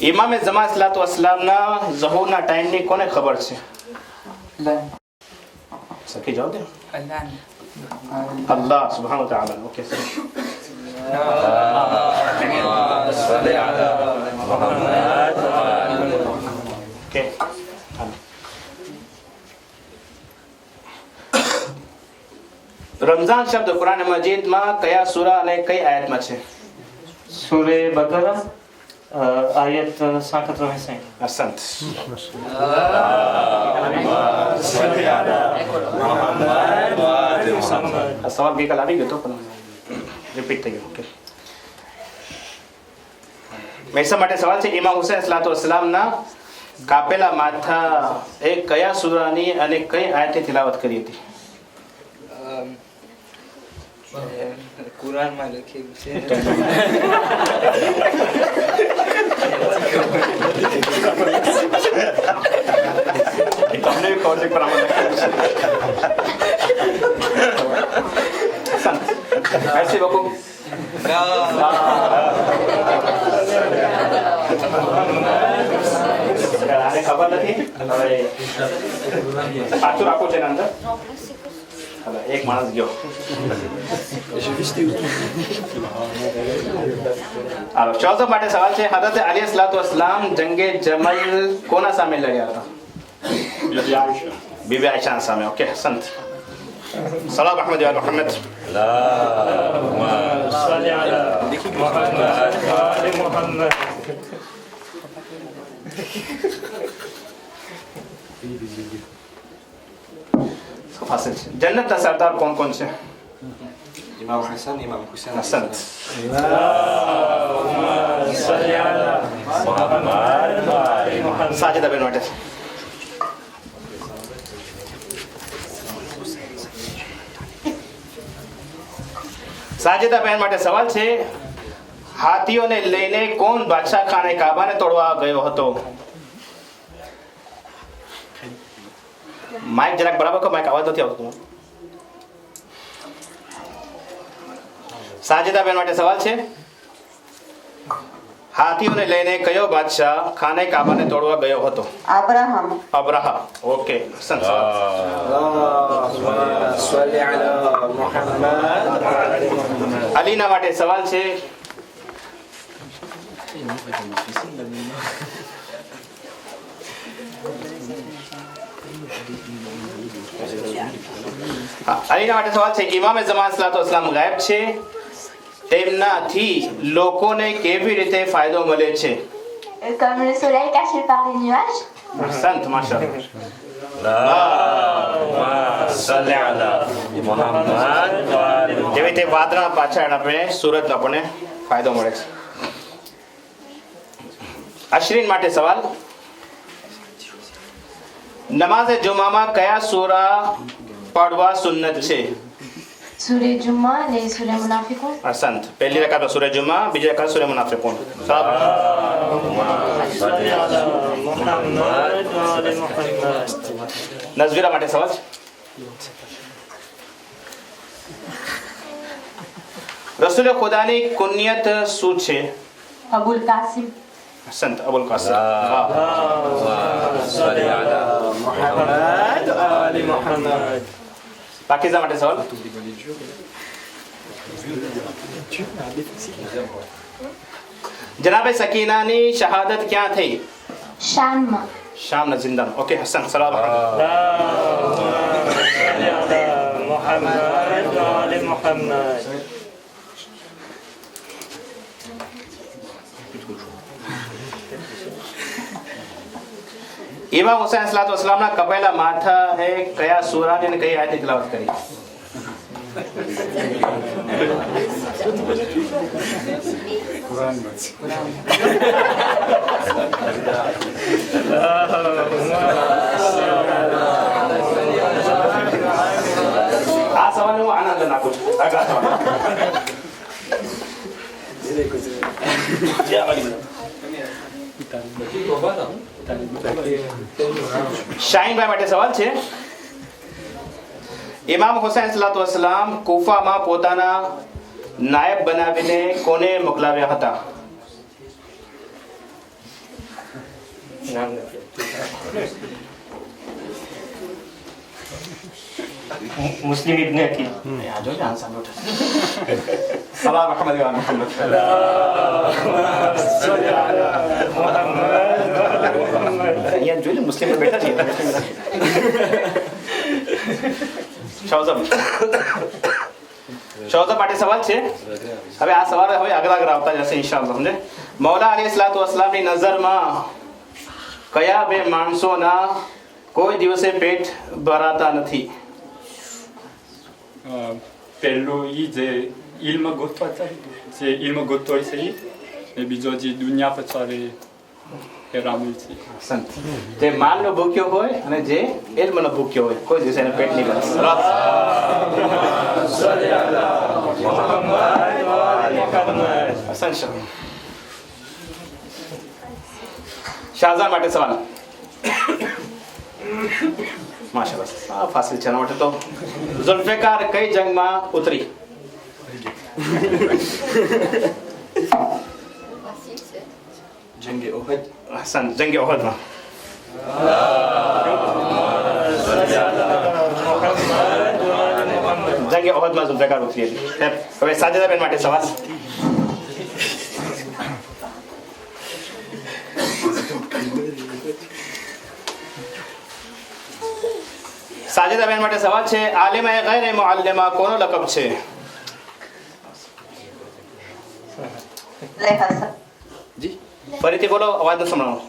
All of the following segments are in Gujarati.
ઇમામે જમાત સલાતો વસલામના ઝહુરના ટાઈમની કોને ખબર છે? સખી જાવ દે. અલ્લાહ સુબ્હાનહુ વ તઆલા. Okay sir. ઓકે. રમઝાન શબ્દ કુરાન મજીદમાં કયા સૂરા અને કઈ આયતમાં છે? સૂરે બકરા आयत 185. અસંત. સવાલ ગઈકાલ આવી ગયો તો પણ રિપીટ થઈ ગયો. ઓકે. મહેસા માટે સવાલ છે, ઇમામ હુસૈન સલાતો વસલામના કાપેલા માથા એ કયા સૂરાની અને કઈ આયતની તિલાવત કરી હતી? કુરાનમાં લખેલું છે. તમને ખબર છે પણ ऐसे बको આને ખબર નથી. હવે પાછું રાખો છે અંદર. હવે એક માણસ ગયો. હાલો, ચોથો માટે સવાલ છે, હઝરત અલી અલૈહિસ્સલાતુ વસ્સલામ જંગે જમલ કોના સામે લડ્યા હતા? બીબી આયશા સામે. ઓકે, સંત. સલામ અહમદ યા મુહમ્મદ. अल्लाहुम्मा सल्ली अला मुहम्मद आले मुहम्मद. फासिल जन्नत का सरदार कौन कौन से? ઇમામ હસન, ઇમામ હુસૈન. संत. अल्लाहुम्मा सल्ली अला मुहम्मद आले मुहम्मद. साजिदा बेन वाटे. સાજિદા બહેન માટે સવાલ છે, હાથીઓને લઈને કોણ બાદશાહ ખાને કાબાને તોડવા ગયો હતો? માઇક જરાક બરાબર કો, માઇક અવાજ નથી આવતો. સાજિદા બહેન માટે સવાલ છે, હાથીઓને લઈને કયો બાદશાહ ખાને કાબાને તોડવા ગયો હતો? અબ્રાહમ. અબ્રાહા. ઓકે, અલીના માટે સવાલ છે, અલીના માટે સવાલ છે, ઇમામે ઝમાન સલાતો વસલામ ગાયબ છે, તેમનાથી લોકોને કેવી રીતે ફાયદો મળે છે? Comme le soleil caché par les nuages. સંત. માશાઅલ્લાહ. अल्लाहुम्मा सल्ली अला मुहम्मद आले मुहम्मद. જેવી રીતે વાદળા પાછળ આપણે સુરત આપણને ફાયદો મળે છે. અશ્રીન માટે સવાલ, નમાઝે જુમામાં કયા સૂરા પઢવા સુન્નત છે? Surah Juma et Surah Munafiqun. સંત. પહેલી રકાત સૂરે જુમા, બીજી રકાત સૂરે મુનાફિકૂન. अल्लाहुम्मा सल्ली अला मुहम्मद आले मुहम्मद. નઝવીરા માટે સવાલ, રસૂલ ખુદાની કુનિયત શું છે? Abul Qasim. સંત. અબુલ કાસિમ. अल्लाहुम्मा सल्ली अला मुहम्मद आले मुहम्मद. પાકીઝા માટે સવાલ, જનાબે સકીનાની શહાદત ક્યાં થઈ? Sham. શામના જિંદા. ઓકે, હસન. સલામ. अल्लाहुम्मा सल्ली अला मुहम्मद आले मुहम्मद. ઇમામ હુસૈન સલાતો વસલામના કપાયેલા માથા એ કયા સૂરાની અને કઈ આયતની તિલાવત કરી? આ સવાલ હું આનંદ નાખું છું. આગલા સવાલ. શાહીનભાઈ માટે સવાલ છે, ઇમામ હુસૈન સલાતો વસલામ કુફામાં પોતાના નાયબ બનાવીને કોને મોકલાવ્યા હતા? નામ નથી. મુસ્લિમ ઇબ્ન અકીલ. આ જો ને આન્સર નોટ. સલામ અહમદ યા મુહમ્મદ. અહીંયા જોઈ ને મુસ્લિમ બેઠા છે. શૌઝબ માટે સવાલ છે. હવે આ સવાલ હવે આગળ આવતા જશે ઇન્શાઅલ્લાહ. સમજે? મૌલા અલૈહિસ્સલાતુ વસ્સલામની નજરમાં કયા બે માણસોના કોઈ દિવસે પેટ ભરાતા નથી? પહેલું એ જે ઇલ્મ ગોતવા ચાલે જે ઇલ્મ ગોતતો હોય છે એ બીજો જે દુનિયા પચાવે એ રામુલ છે. સંત જે માલનો ભૂખ્યો હોય અને જે ઇલ્મનો ભૂખ્યો હોય કોઈ દિવસે એને પેટ નહીં ભરે. શાહજાન માટે સવાલ. માશાઅલ્લાહ ફાસિલ છે. માટે તો ઝુલ્ફિકાર કઈ જંગમાં ઉતરી? જંગે ઓહદ. હસન જંગે ઓહદમાં. જંગે ઓહદમાં ઝુલ્ફિકાર ઉતરી હતી. હવે સાજેદા બેન માટે સવાલ. સાજેદા બેન માટે સવાલ છે. આલિમા ગૈર મુઅલ્લિમા કોનો લકબ છે? જી ફરીથી બોલો, અવાજ ન સંભળાવો.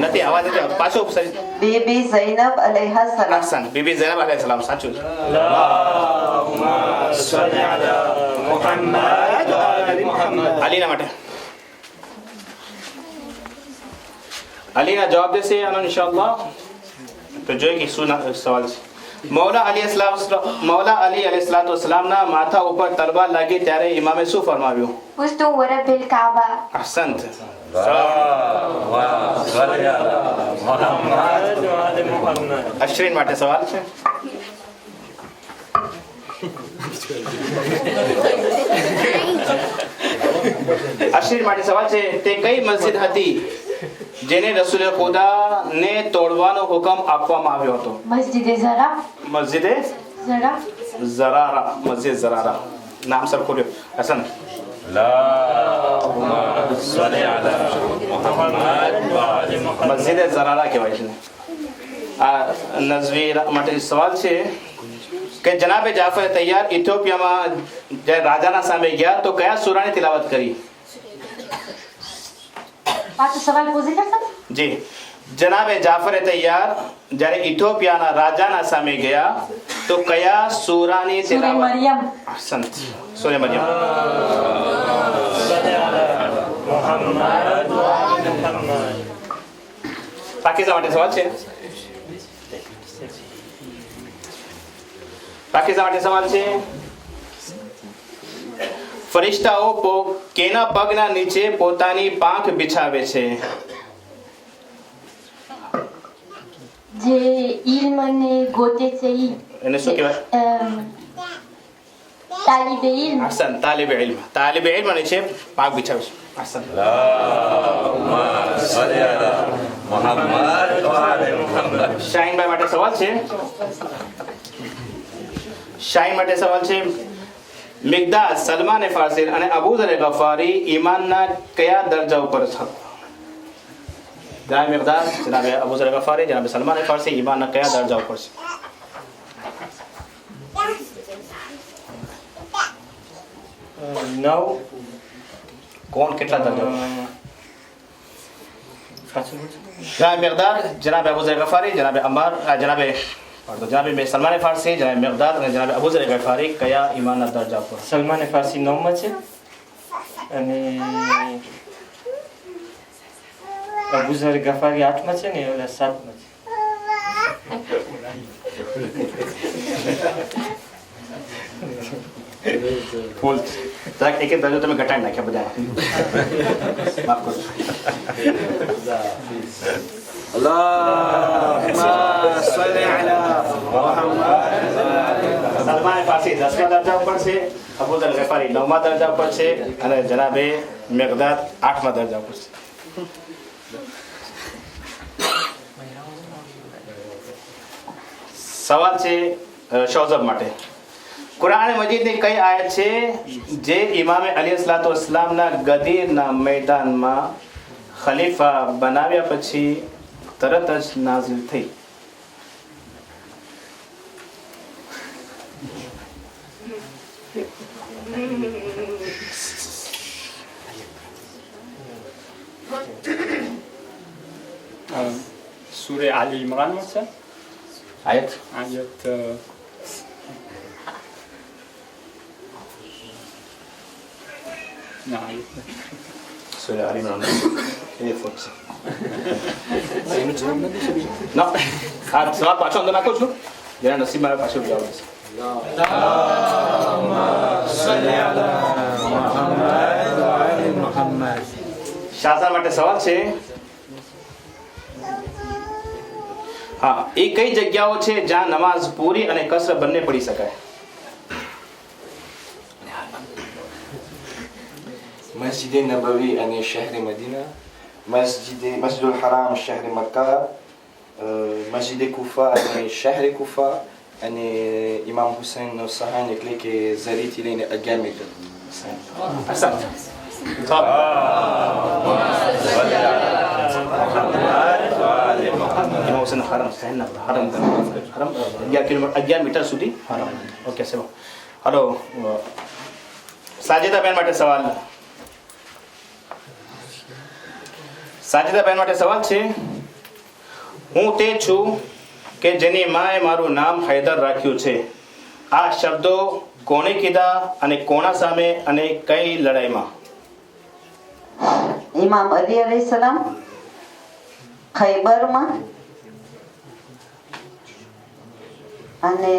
નથી અવાજ નથી. પાછો बीबी ज़ैनब अलैहा सलाम. હસન બીબી ઝૈનબ અલૈહિ સલામ. સાચું છે. અલીના માટે અલીના જવાબ દેશે અને ઇન્શાઅલ્લાહ તો જોઈએ કે શું સવાલ છે. મૌલા અલી અલૈહિસ્સલાતુ વસ્સલામના માથા ઉપર તલવાર લાગી ત્યારે ઇમામે શું ફરમાવ્યું? فزت ورب الكعبة. અહસંત. અશ્વિન માટે સવાલ છે. અશ્વિન માટે સવાલ છે. તે કઈ મસ્જિદ હતી જેને રસૂલે ખુદાને તોડવાનો હુકમ આપવામાં આવ્યો હતો? مسجد زرع. મસ્જિદે زرع. ઝરારા. મસ્જિદ ઝરારા. નામ સરખું રહ્યું. હસન. મસ્જિદે ઝરારા કહેવાય છે. આ નઝવી માટે સવાલ છે કે જનાબે જાફર તૈયાર ઇથોપિયામાં જ્યારે રાજાના સામે ગયા તો કયા સૂરાની તિલાવત કરી? पाँच सवाल पूछे कर सकते? જી જનાબે જાફર તૈયાર જ્યારે ઇથોપિયાના રાજાના સામે ગયા તો કયા સૂરાની सूरह તિલાવત? मरियम. સંત સૂરે મરિયમ. પાકિસ્તાન માટે સવાલ છે. પાકિસ્તાન માટે સવાલ છે. ફરિશ્તાઓ કેના પગના નીચે પોતાની પાંખ બિછાવે છે? જે ઇલ્મ ને ગોતે છે ઈ. એને શું કહેવાય? તાલિબે ઇલ્મ. હસન તાલિબે ઇલ્મ. તાલિબે ઇલ્મ નીચે પાંખ બિછાવે છે. હસન. શાહીનભાઈ માટે સવાલ છે. શાહીન માટે સવાલ છે. મિકદાદ, સલમાન ફારસી અને અબુ ઝર ગફારી ઈમાનના કયા દરજા ઉપર હતા? જનાબ મિકદાદ, જનાબ અબુ ઝર ગફારી, જનાબ સલમાન ફારસી ઈમાનના કયા દરજા ઉપર છે? નવ. કોણ કેટલા દરજા? સાચું. જનાબ મિકદાદ, જનાબ અબુ ઝર ગફારી, જનાબ અમર, જનાબ સલમાન ફારસી, જનાબ મિકદાદ અને જનાબ અબુ ઝર ગફારી કયા ઈમાનના દરજા ઉપર? સલમાન ફારસી 9 માં છે અને અબુ ઝર ગફારી 8 માં છે ને ઓલા 7 માં છે. ફૂલ એક એક દરજો તમે ઘટાડી નાખ્યા બધા. માફ કરજો. Allahumma સલમાન ફારસી 10મા દરજા ઉપર છે, અબુ ઝર ગફારી 9મા દરજા ઉપર છે અને જનાબે મિકદાદ 8મા દરજા ઉપર છે. સવાલ છે શૌઝબ માટે. કુરાન મજીદની કઈ આયત છે જે ઇમામે અલી સલાતો વસલામના ગદીરના મેદાનમાં ખલીફા બનાવ્યા પછી તરત જ નાઝિલ થઈ? સૂરે આલી ઇમરાનમાં છે આયત આયત ના આયત નથી. સૂરા આલી ઇમરાન એ ફોક્સ ના આ સવાલ પાછો અંદર નાખું છું, જેના નસીબમાં પાછો જવાબ છે. શાહઝાન માટે સવાલ છે. હા, એ કઈ જગ્યાઓ છે જ્યાં નમાઝ પૂરી અને કસર બંને પડી શકાય? مسجد النبوي يعني شهر مدينة، مسجد الحرام شهر مكة، مسجد كوفة يعني شهر كوفة، يعني إمام حسين الصهاينة يكليك زريتي لين أجامد. أحسنت. طب إمام حسين حرم سهلنا حرم حرم 11 મીટર સુધી حرم. ઓકે સેવા. હાલો સાજિદા બેન માટે સવાલ. સાજિદા બેન માટે સવાલ છે. હું તે છું કે જેની માએ મારું નામ હૈદર રાખ્યું છે. આ શબ્દો કોણે કીધા અને કોના સામે અને કઈ લડાઈમાં? ઇમામ અલી અલૈહિસ્સલામ ખૈબરમાં અને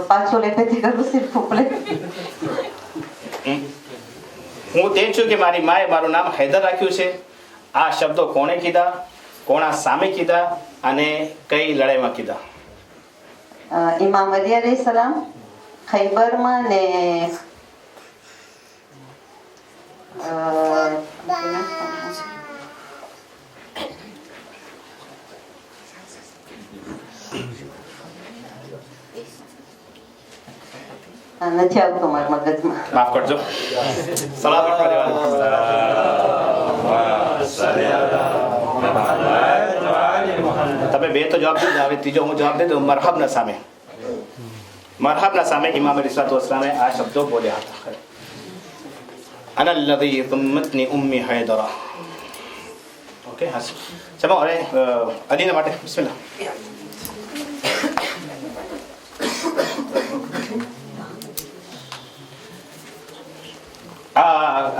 પાછો લેપેથી કરું સિર્ફ ઉપલે. હું તે છું કે મારી માએ મારું નામ હૈદર રાખ્યું છે. આ શબ્દો કોણે કીધા, કોના સામે કીધા અને કઈ લડાઈમાં કીધા? ઇમામ અલી અલૈહિસ્સલામ ખૈબરમાં ને નથી આવતું મારા મગજમાં. માફ કરજો. સલામ આપવા દેવાનું. તમે બે તો જવાબ દીધા, હવે ત્રીજો હું જવાબ દઈ દઉં. મરહબના સામે, મરહબના સામે ઇમામ અલી સલાતો વસલામે આ શબ્દો બોલ્યા હતા. અના અલ્લઝી ઝમ્મતની ઉમ્મી હૈદરા. ઓકે હાસ ચલો અરે અલીના માટે બિસ્મિલ્લાહ.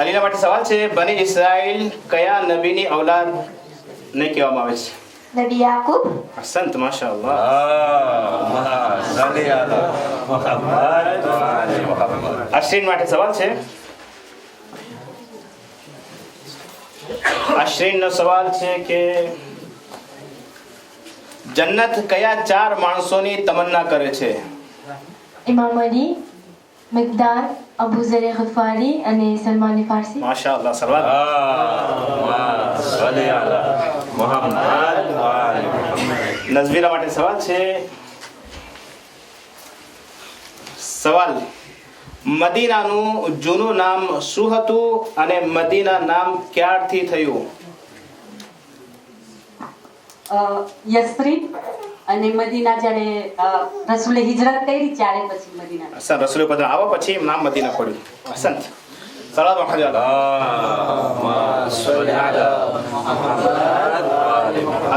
અલીના માટે સવાલ છે. બની ઇસ્રાઈલ કયા નબીની ઔલાદ ને કહેવામાં આવે છે? નબી યાકૂબ. અહસંત માશાઅલ્લાહ. અશ્વિન માટે સવાલ છે. અશ્વિનનો સવાલ છે કે જન્નત કયા 4 માણસોની તમન્ના કરે છે? ઇમામ અલી, મિકદાદ, અબુ ઝર ગફારી અને સલમાન ફારસી. માશાઅલ્લાહ. સવાલ નઝવીરા માટે સવાલ છે. સવાલ મદીનાનું જૂનું નામ શું હતું અને મદીના નામ ક્યારથી થયું? યસ્રીબ અને મદીના જ્યારે રસૂલે હિજરત કરી ત્યારે પછી મદીના. અસલ રસૂલ પદ આવો પછી નામ મદીના પડ્યું. અસંત સલામ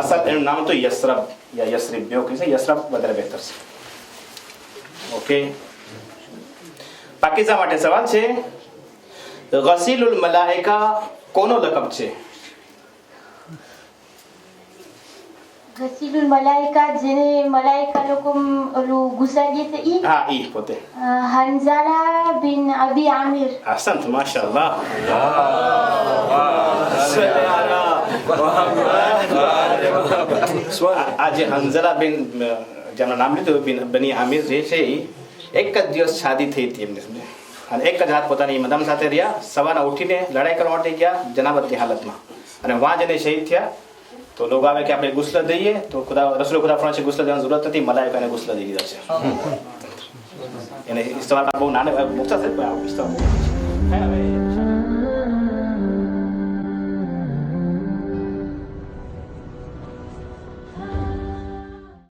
અસલ એનું નામ તો યસરબ યા યસરીબ બે કહે છે. યસરબ વધારે બહેતર છે. ઓકે. પાકીઝા માટે સવાલ છે. ગસીલુલ મલાઇકા કોનો લકબ છે? ગસીલુલ મલાઇકા, જેને મલાઇકા લોકો ઓલું ગુસાડીએ છે ઈ? હા ઈ પોતે. હંઝાલા બિન અબી આમિર. અહસંત માશાઅલ્લાહ. આ જે હંઝલા બિન જેમનું નામ લીધું બની આમિર જે છે એ એક જ દિવસ શાદી થઈ હતી એમની સમજે અને એક જ રાત પોતાની મદામ સાથે રહ્યા સવારના ઉઠીને લડાઈ કરવા માટે ગયા જનાબતની હાલતમાં અને વहाँ જઈને શહીદ થયા તો લોકો આવે કે આપણે ગુસ્લ દઈએ તો રસૂલ ખુદા ફરમાવે છે ગુસ્લ દેવાની જરૂરત નથી મલાઈકાને ગુસ્લ દઈ દીધા છે એને ઇસ્તવાલ બહુ નાને મુક્ત છે ઇસ્તવાલ